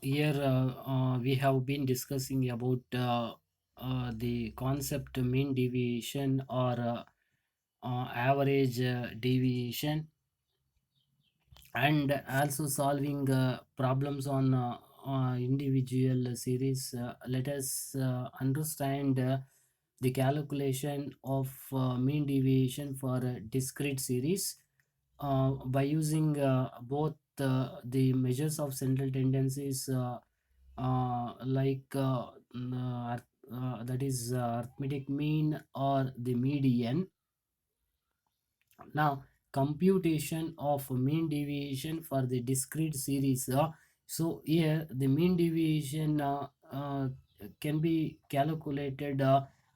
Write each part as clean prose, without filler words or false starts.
Here we have been discussing about the concept mean deviation or average deviation, and also solving problems on individual series. Let us understand the calculation of mean deviation for a discrete series by using both the measures of central tendencies, that is arithmetic mean or the median. Now, computation of mean deviation for the discrete series. So here the mean deviation can be calculated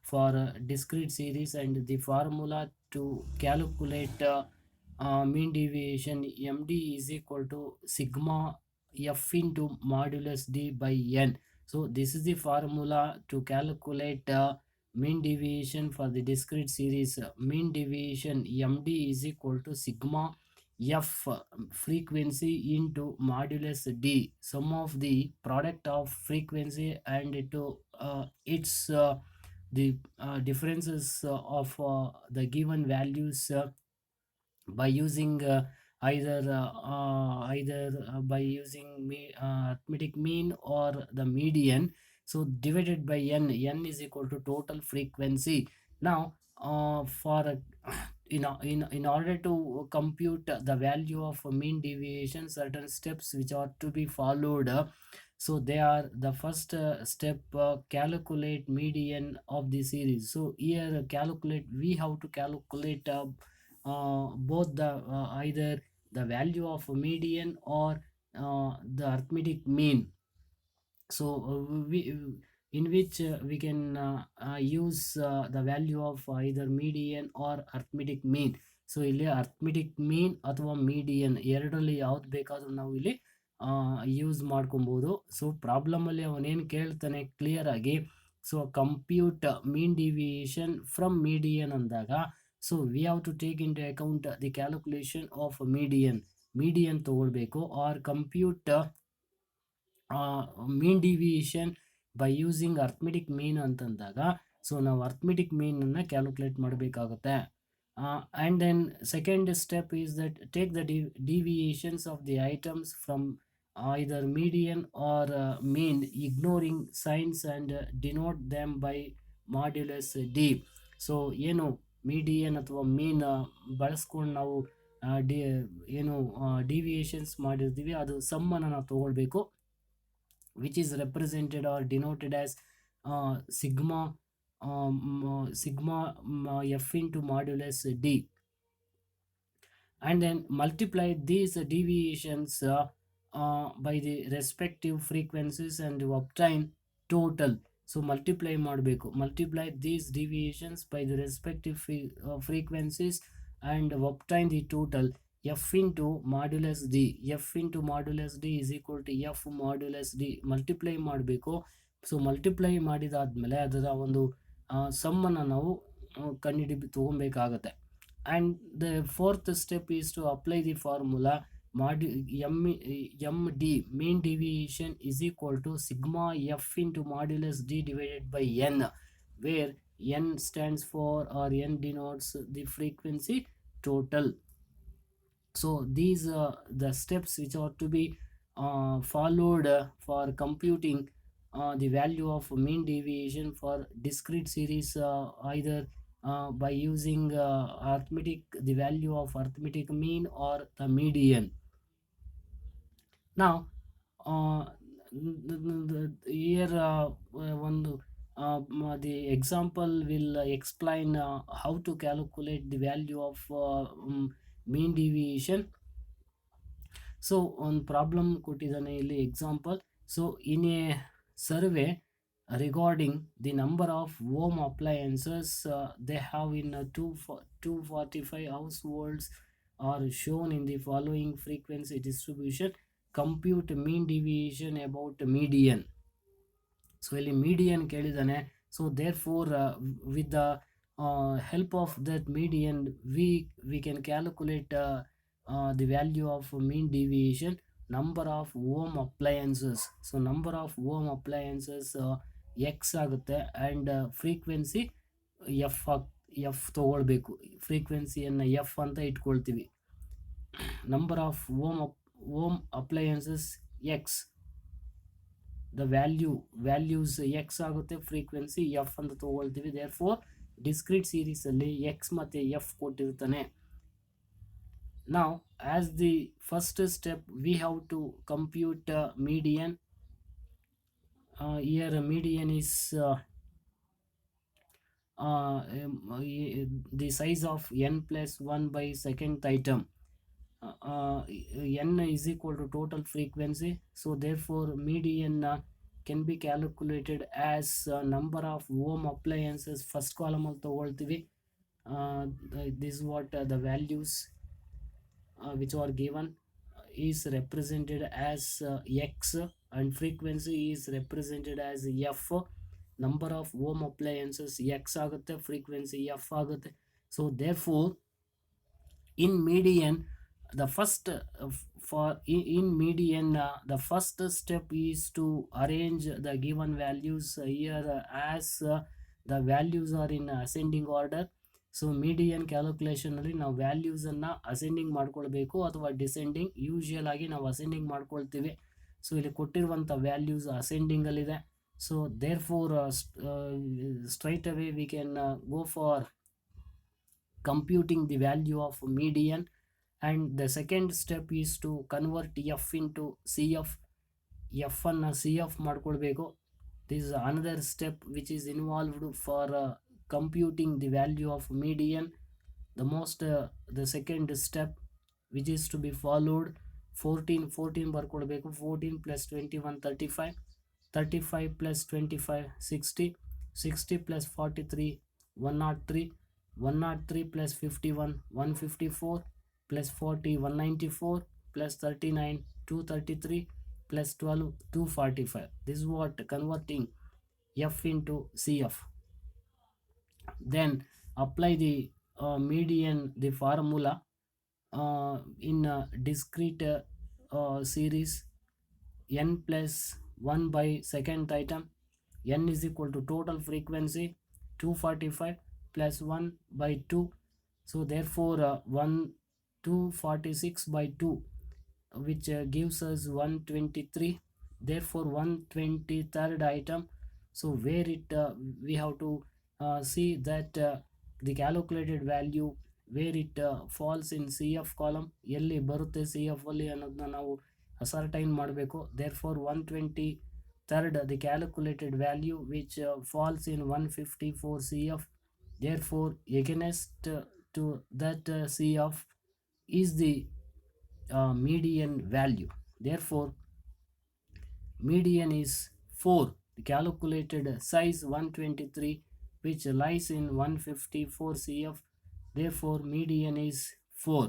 for a discrete series, and the formula to calculate mean deviation md is equal to sigma f into modulus d by n. So this is the formula to calculate mean deviation for the discrete series. Mean deviation md is equal to sigma f frequency into modulus d, sum of the product of frequency and to its the differences of the given values by using either by using arithmetic mean or the median. So divided by n is equal to total frequency. Now for in order to compute the value of mean deviation, certain steps which are to be followed. So they are: the first step, calculate median of the series. So here calculate we have to calculate both the either the value of median or the arithmetic mean. So we in which we can use the value of either median or arithmetic mean. So ಇಲ್ಲಿ arithmetic mean ಅಥವಾ median ಎರಡರಲ್ಲಿ ಯಾವ್ದು ಬೇಕಾದ್ರೂ ನಾವು ಇಲ್ಲಿ use ಮಾಡ್ಕೊಬೋದು. So ಪ್ರಾಬ್ಲಮಲ್ಲಿ ಅವನೇನು ಕೇಳ್ತಾನೆ ಕ್ಲಿಯರ್ ಆಗಿ, so compute mean deviation from median ಅಂದಾಗ, so we have to take into account the calculation of median ತಗೊಳ್ಬೇಕು. Or compute mean deviation by using arithmetic mean ಅಂತಂದಾಗ, ಸೊ ನಾವು ಅರ್ಥಮೆಟಿಕ್ ಮೀನನ್ನು calculate ಮಾಡಬೇಕಾಗುತ್ತೆ. And then second step is that take the deviations of the items from either median or mean, ignoring signs, and denote them by modulus d. So ಏನು median ಅಥವಾ ಮೀನ್ ಬಳಸ್ಕೊಂಡು ನಾವು ಏನು deviations ಮಾಡಿರ್ತೀವಿ ಅದು ಸಮ್ಮನ್ನು ನಾವು ತಗೊಳ್ಬೇಕು, which is represented or denoted as sigma f into modulus d, and then multiply these deviations by the respective frequencies and obtain total. So multiply these deviations by the respective frequencies and obtain the total. F into modulus d is equal to f modulus d multiply ಮಾಡಬೇಕು. So multiply ಮಾಡಿದಾದ್ಮೇಲೆ ಅದರ ಒಂದು ಸಮ್ಮನ್ನು ನಾವು ತಗೊಬೇಕಾಗತ್ತೆ. and the fourth step is to apply the formula md mean deviation is equal to sigma f into modulus d divided by n, where n stands for or n denotes the frequency total. So these are the steps which are to be followed for computing the value of mean deviation for discrete series, either by using the value of arithmetic mean or the median. Now here the example will explain how to calculate the value of mean deviation. So ಒಂದು problem ಕೊಟ್ಟಿದ್ದಾನೆ ಇಲ್ಲಿ example. So in a survey regarding the number of home appliances they have in 245 households are shown in the following frequency distribution. Compute mean deviation about median. So ಇಲ್ಲಿ median ಕೇಳಿದ್ದಾನೆ. So therefore with the help of that median we can calculate the value of mean deviation. number of home appliances. So number of home appliances x ಆಗುತ್ತೆ and frequency F ತಗೊಳ್ಬೇಕು. ಫ್ರೀಕ್ವೆನ್ಸಿಯನ್ನು F ಅಂತ ಇಟ್ಕೊಳ್ತೀವಿ. Number of home appliances X, the values X ಆಗುತ್ತೆ, frequency F ಅಂತ ತಗೊಳ್ತೀವಿ. Therefore discrete ಸೀರೀಸಲ್ಲಿ X ಮತ್ತು ಎಫ್ ಕೊಟ್ಟಿರ್ತಾನೆ. Now, as the first step, we have to compute median. Here, median is the size of n plus 1 by second item. N is equal to total frequency. So, therefore, median can be calculated as number of home appliances. First column of the whole TV. This is what the values which are given is represented as x, and frequency is represented as f. Number of home appliances x ಆಗುತ್ತೆ, frequency f ಆಗುತ್ತೆ. So therefore in median the first in median the first step is to arrange the given values here as the values are in ascending order. So median ಕ್ಯಾಲ್ಕುಲೇಷನಲ್ಲಿ ನಾವು ವ್ಯಾಲ್ಯೂಸನ್ನು ascending ಮಾಡ್ಕೊಳ್ಬೇಕು ಅಥವಾ descending. Usual ಆಗಿ ನಾವು ascending ಮಾಡ್ಕೊಳ್ತೀವಿ. So ಇಲ್ಲಿ ಕೊಟ್ಟಿರುವಂಥ ವ್ಯಾಲ್ಯೂಸ್ ಅಸೆಂಡಿಂಗಲ್ಲಿದೆ. So therefore straight away we can go for computing the value of median. And the second step is to convert F into C F. ಎಫನ್ನು C F ಮಾಡ್ಕೊಳ್ಬೇಕು. This is another step which is involved for computing the value of median. The second step which is to be followed, 14 ಬರ್ಕೊಳ್ಬೇಕು. 14 plus 21 35, 35 plus 25 60, 60 plus 43 103, 103 plus 51 154, plus 40 194, plus 39 233, plus 12 245. This is what converting f into cf. Then apply the median, the formula in discrete series n plus 1 by second item. N is equal to total frequency 245 plus 1 by 2. So therefore 246 by 2, which gives us 123. Therefore 123rd item. So where it we have to see that the calculated value where it falls in CF column, ಎಲ್ಲಿ ಬರುತ್ತೆ CF ಅಲ್ಲಿ ಅನ್ನೋದನ್ನ ನಾವು ascertain ಮಾಡಬೇಕು. therefore 123rd the calculated value which falls in 154 CF. therefore against to that CF is the median value. therefore median is 4. the calculated size 123 which lies in 154 CF. therefore median is 4.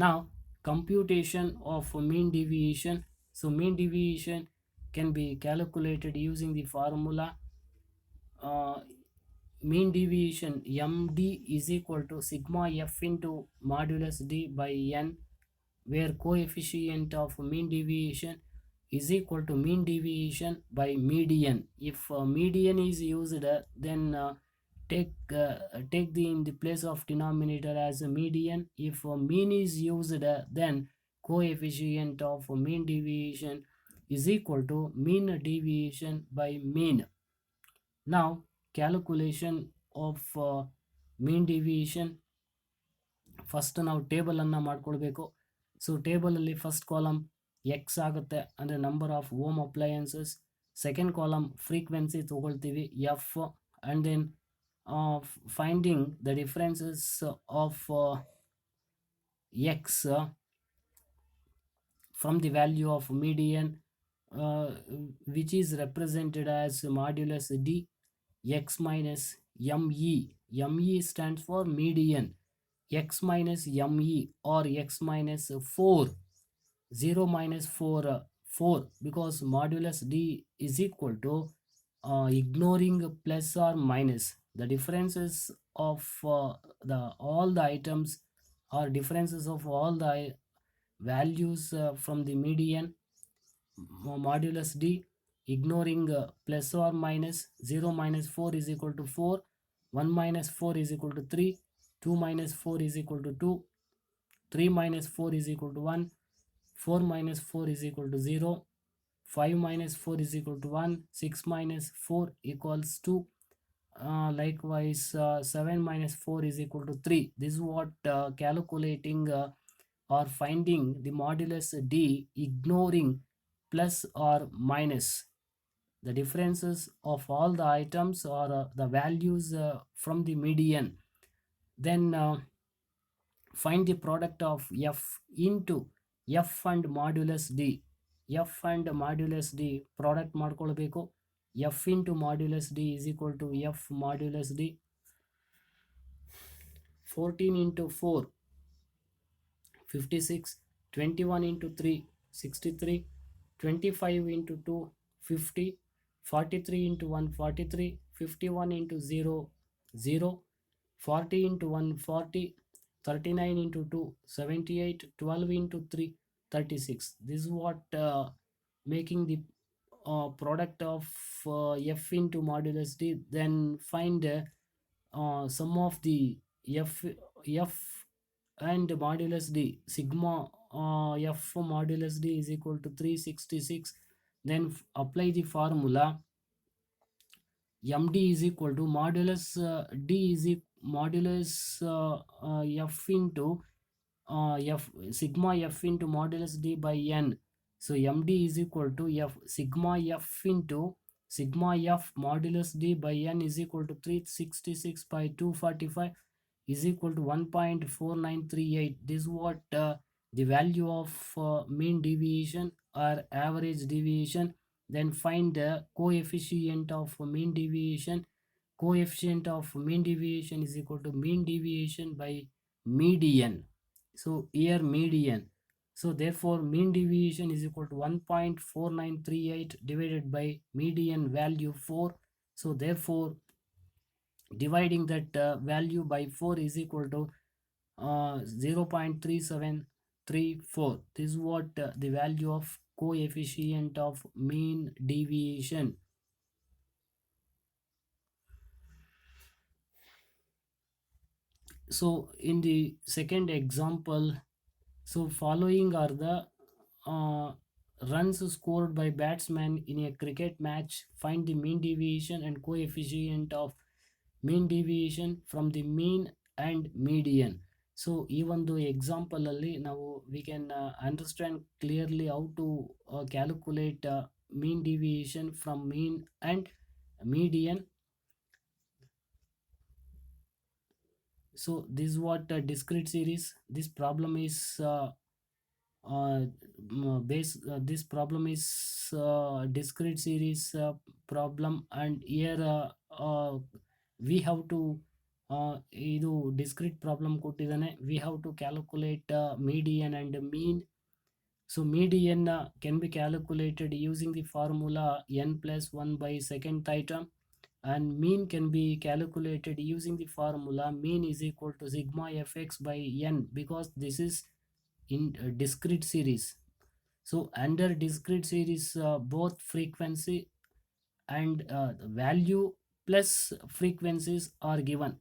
Now computation of mean deviation. So mean deviation can be calculated using the formula mean deviation md is equal to sigma f into modulus d by n, where coefficient of mean deviation is equal to mean deviation by median. If median is used, then take the in the place of denominator as a median. If mean is used, then coefficient of mean deviation is equal to mean deviation by mean. Now calculation of mean deviation, first ನಾವು ಟೇಬಲನ್ನು ಮಾಡ್ಕೊಳ್ಬೇಕು. So ಟೇಬಲಲ್ಲಿ first column X ಆಗುತ್ತೆ, ಅಂದರೆ number of home appliances. Second column frequency ತೊಗೊಳ್ತೀವಿ F, and then finding the differences of X from the value of median, which is represented as modulus d x minus me. Me stands for median. X minus me or x minus 4, 0 minus 4, 4, because modulus d is equal to ignoring plus or minus. The differences of all the items or differences of all the values from the median modulus d, ignoring plus or minus. 0 minus 4 is equal to 4, 1 minus 4 is equal to 3, 2 minus 4 is equal to 2, 3 minus 4 is equal to 1, 4 minus 4 is equal to 0, 5 minus 4 is equal to 1, 6 minus 4 equals 2. Likewise, 7 minus 4 is equal to 3. This is what calculating or finding the modulus d, ignoring plus or minus. The differences of all the items or the values from the median. Then find the product of f into f and modulus d. f and modulus d product ಮಾಡ್ಕೊಳ್ಬೇಕು. f into modulus d is equal to f modulus d. 14 into 4 56, 21 into 3 63, 25 into 2 50, 43 into 1 43, 51 into 0 0, 40 into 1 40, 39 into 2 78, 12 into 3 36. This is what making the product of f into modulus d. Then find sum of the f and modulus d. Sigma f modulus d is equal to 366. Then apply the formula. md is equal to modulus d is modulus f into f sigma f into modulus d by n. So md is equal to f sigma f into sigma f modulus d by n is equal to 366 by 245 is equal to 1.4938. This is what the value of mean deviation or average deviation. Then find the coefficient of mean deviation. Coefficient of mean deviation is equal to mean deviation by median. So here median. So therefore mean deviation is equal to 1.4938 divided by median value 4. So therefore dividing that value by 4 is equal to 0.3734. This is what the value of coefficient of mean deviation. So in the second example, so following are the uh, runs scored by batsmen in a cricket match. Find the mean deviation and coefficient of mean deviation from the mean and median. So even though example alli now we can understand clearly how to calculate mean deviation from mean and median. So this is what discrete series. This problem is this problem is discrete series problem, and here we have to ಇದು discrete problem ಕೊಟ್ಟಿದ್ದಾನೆ. We have to calculate median and mean. So median can be calculated using the formula n plus 1 by second theta, and mean can be calculated using the formula mean is equal to sigma fx by n, because this is in discrete series. So under discrete series both frequency and value plus frequencies are given.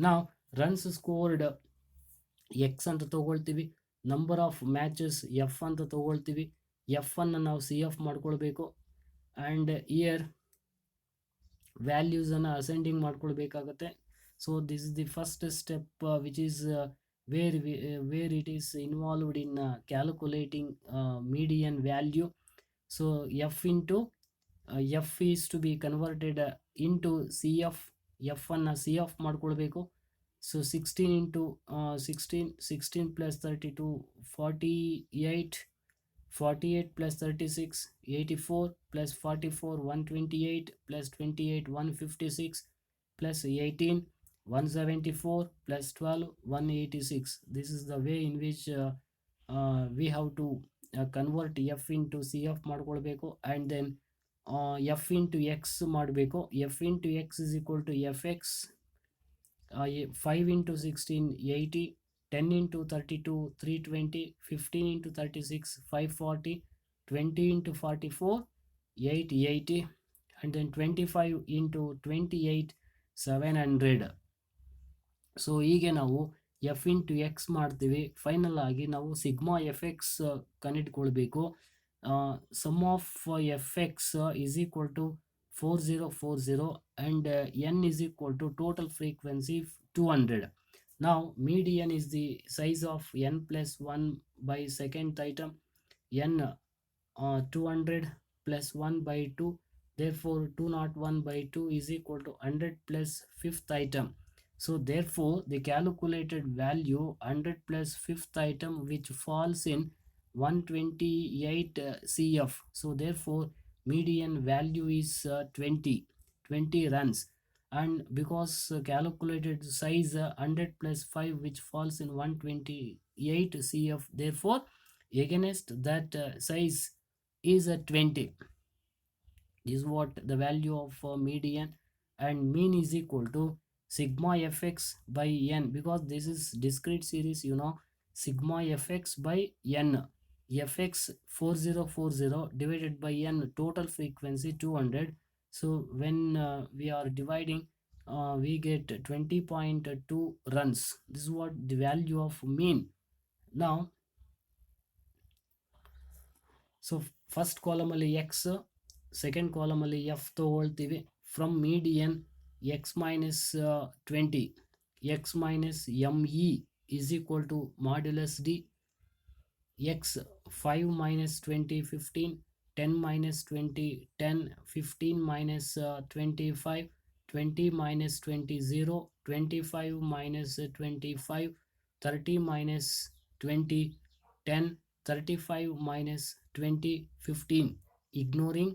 Now runs scored x ಅಂತ ತಗೊಳ್ತೀವಿ, number of matches F ಅಂತ ತಗೊಳ್ತೀವಿ. F ಅನ್ನು ನಾವು C F ಮಾಡ್ಕೊಳ್ಬೇಕು, and their ವ್ಯಾಲ್ಯೂಸನ್ನು ascending ಮಾಡ್ಕೊಳ್ಬೇಕಾಗತ್ತೆ. So this is the first step which is where it is involved in calculating median value. So f into f is to be converted into cf. f ಅನ್ನು C F ಮಾಡ್ಕೊಳ್ಬೇಕು. So 16 into 16 plus 32 48, 48 plus 36 84, plus 44 128, plus 28 156, plus 18 174, plus 12 186. This is the way in which we have to convert f into cf ಮಾಡ್ಕೊಳ್ಬೇಕು, and then f into x ಮಾಡಬೇಕು. f into x is equal to fx 5 into 16 80, 10 into 32 320, 15 into 36 540, 20 into 44 880, and then 25 into 28 700. So ಹೀಗೆ ನಾವು F into X ಮಾಡ್ತೀವಿ. Final ಆಗಿ ನಾವು sigma F X ಕಂಡಿಡ್ಕೊಳ್ಬೇಕು. Sum of F X is equal to 4040 and n is equal to total frequency 200. Now median is the size of n plus 1 by second item, n 200 plus 1 by 2, therefore 201 by 2 is equal to 100 plus fifth item. So therefore the calculated value 100 plus fifth item which falls in 128 cf. So therefore median value is 20 runs, and because calculated size 100 plus 5 which falls in 128 cf, therefore against that size is a 20. Is what the value of median, and mean is equal to sigma fx by n, because this is discrete series, sigma fx by n, fx 4040 divided by n, total frequency 200. So when we are dividing, we get 20.2 runs. This is what the value of mean. Now so first ಕಾಲಮಲ್ಲಿ X, second ಕಾಲಮಲ್ಲಿ F ತೊಗೊಳ್ತೀವಿ. From median X minus 20, X minus M E is equal to modulus D, X 5 minus 20 15, 10 minus 20 10, 15 minus 25 20 minus 20 0, 25 minus 25 30 minus 20 10, 35 minus 20 15, ignoring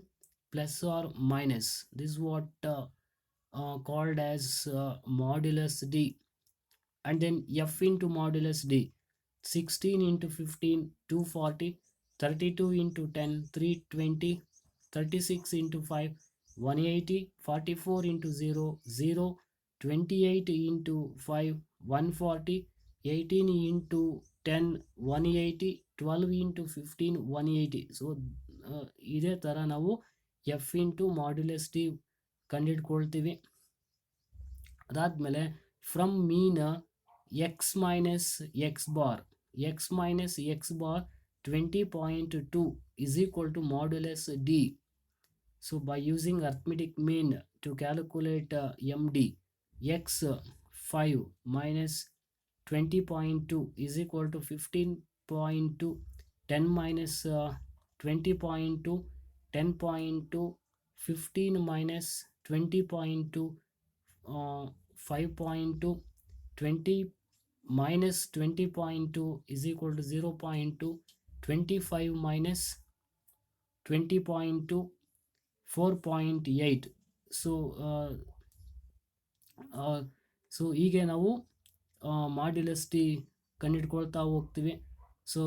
plus or minus. This is what called as modulus d. And then f into modulus d, 16 into 15 240, 32 into 10 320, 36 into 5 180, 44 into 0 0, 28 into 5 140, 18 into 10 180, 12 into 15 180. So ಇದೇ ಥರ ನಾವು F into modulus D ಕಂಡಿಡ್ಕೊಳ್ತೀವಿ. ಅದಾದಮೇಲೆ from mean x minus x bar, x minus x bar 20.2 is equal to modulus d. So by using arithmetic mean to calculate md, x 5 minus 20.2 is equal to 15.2, 10 minus 20.2, 10.2, 15 minus 20.2, 5.2, 20 minus 20.2 is equal to 0.2, 25 minus 20.2 4.8. So so ಹೀಗೆ ನಾವು modulus D ಕಂಡಿಡ್ಕೊಳ್ತಾ ಹೋಗ್ತೀವಿ. So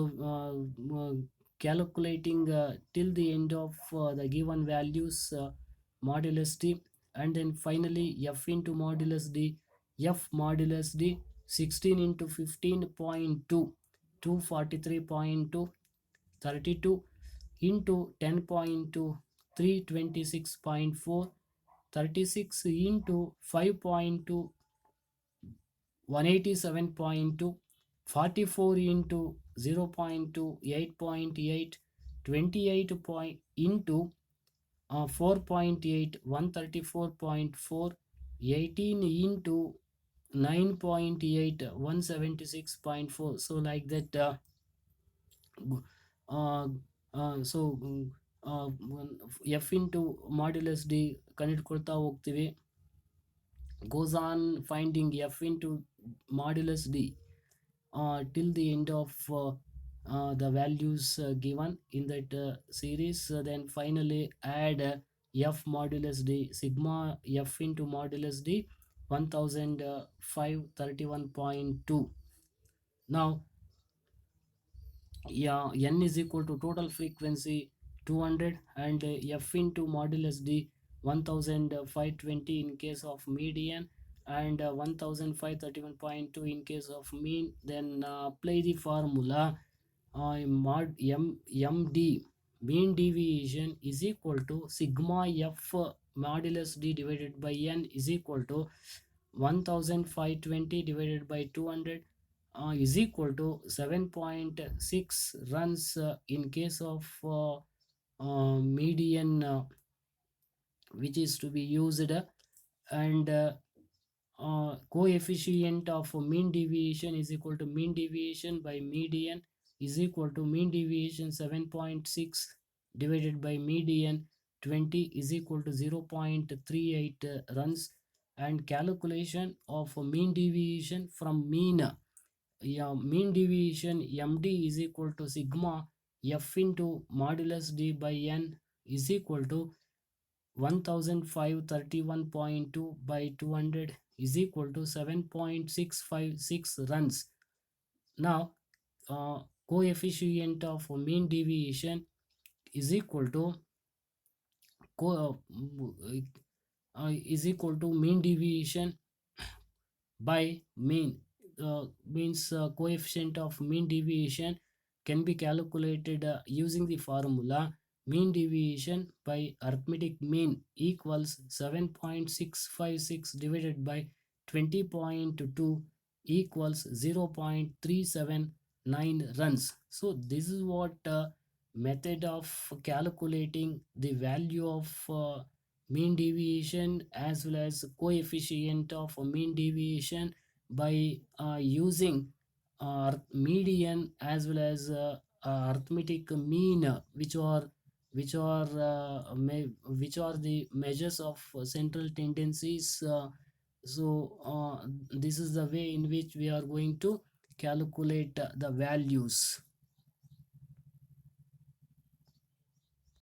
calculating till the end of the given values modulus d, and then finally f into modulus d, f modulus d 16 into 15.2 243.2, 32 into 10.2 326.4, 36 into 5.2 187.2, 44 into 0.2 8.8, 28 point into 4.8 134.4, 18 into 9.8 176.4. So like that so f into modulus d ಕಂಡಿಡ್ಕೊಳ್ತಾ ಹೋಗ್ತೀವಿ. goes on finding f into modulus d till the end of the values given in that series. Then finally add f modulus d, sigma f into modulus d 100531.2. now n is equal to total frequency 200 and f into modulus d 1520 in case of median, and 1531.2 in case of mean. Then apply the formula. Mod MD, mean deviation, is equal to sigma f modulus d divided by n is equal to 1520 divided by 200 is equal to 7.6 runs in case of median, which is to be used, and coefficient of mean deviation is equal to mean deviation by median is equal to mean deviation 7.6 divided by median 20 is equal to 0.38 runs, and calculation of mean deviation from mean, yeah, mean deviation md is equal to sigma f into modulus d by n is equal to 1531.2 by 200 is equal to 7.656 runs. Now, coefficient of mean deviation is equal to is equal to mean deviation by mean, means coefficient of mean deviation can be calculated using the formula mean deviation by arithmetic mean equals 7.656 divided by 20.2 equals 0.379 runs. So this is what method of calculating the value of mean deviation as well as coefficient of mean deviation by using median as well as arithmetic mean, which are the measures of central tendencies. So this is the way in which we are going to calculate the values.